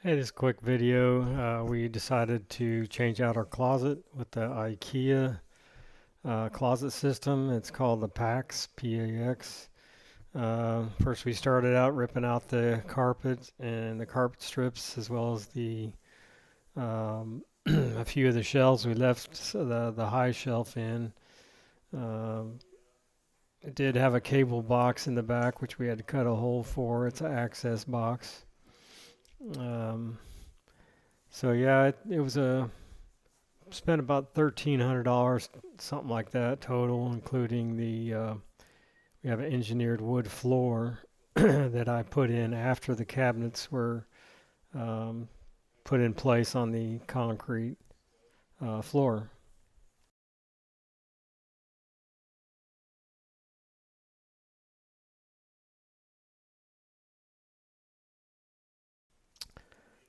Hey, this quick video. We decided to change out our closet with the IKEA closet system. It's called the Pax, P-A-X. First, we started out ripping out the carpet and the carpet strips, as well as the a few of the shelves. We left the high shelf in. Um, it did have a cable box in the back, which we had to cut a hole for. It's an access box. Um, so yeah, it was a spent about $1,300, something like that total, including the we have an engineered wood floor that I put in after the cabinets were um, put in place on the concrete floor.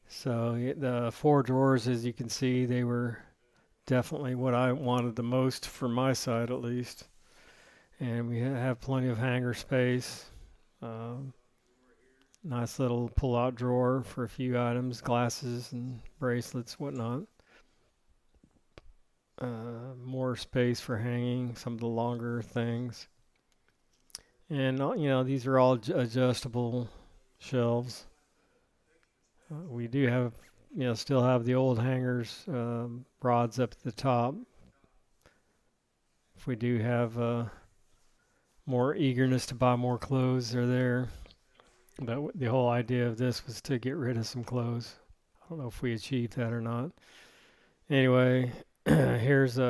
So the four drawers, as you can see, they were definitely what I wanted the most for my side, at least. And we have plenty of hanger space. Um, Nice little pull-out drawer for a few items, glasses and bracelets, whatnot. More space for hanging some of the longer things. And these are all adjustable shelves. We do have, still have the old hangers, rods up at the top. If we do have more eagerness to buy more clothes, they're there. But the whole idea of this was to get rid of some clothes. I don't know if we achieved that or not. Anyway, here's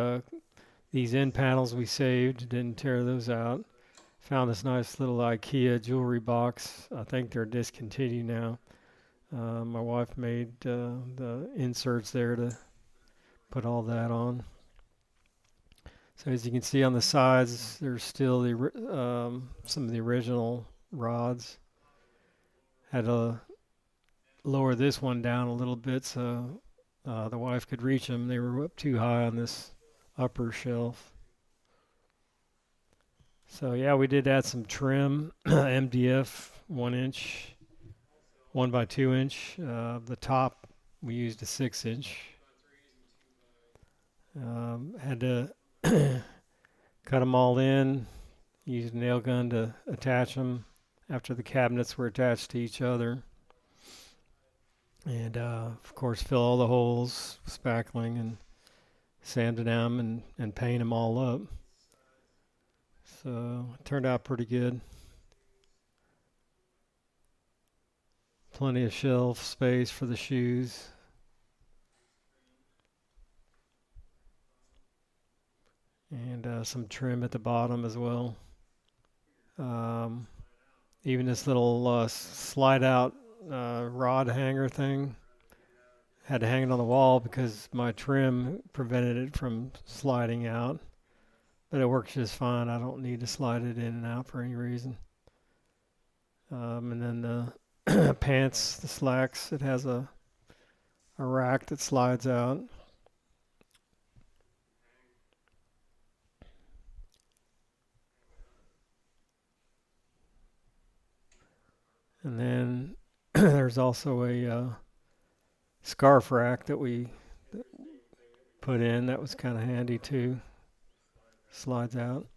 these end panels we saved. Didn't tear those out. Found this nice little IKEA jewelry box. I think they're discontinued now. My wife made the inserts there to put all that on. So as you can see on the sides, there's still some of the original rods. Had to lower this one down a little bit so the wife could reach them. They were up too high on this upper shelf. So yeah, we did add some trim, MDF 1 inch, 1 by 2 inch. The top we used a 6 inch. Had to cut them all in. Used a nail gun to attach them after the cabinets were attached to each other. And of course, fill all the holes, spackling and sanding them and paint them all up. So it turned out pretty good. Plenty of shelf space for the shoes. And some trim at the bottom as well. Um, Even this little slide out rod hanger thing, had to hang it on the wall because my trim prevented it from sliding out. But it works just fine. I don't need to slide it in and out for any reason. And then the pants, the slacks, it has a rack that slides out. And then there's also a scarf rack that we put in. That was kind of handy too. Slides out.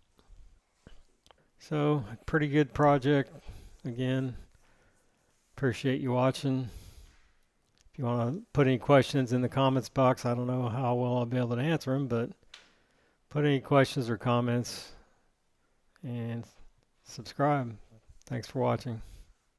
So, pretty good project. Again, appreciate you watching. If you want to put any questions in the comments box, I don't know how well I'll be able to answer them, but put any questions or comments and subscribe. Thanks for watching.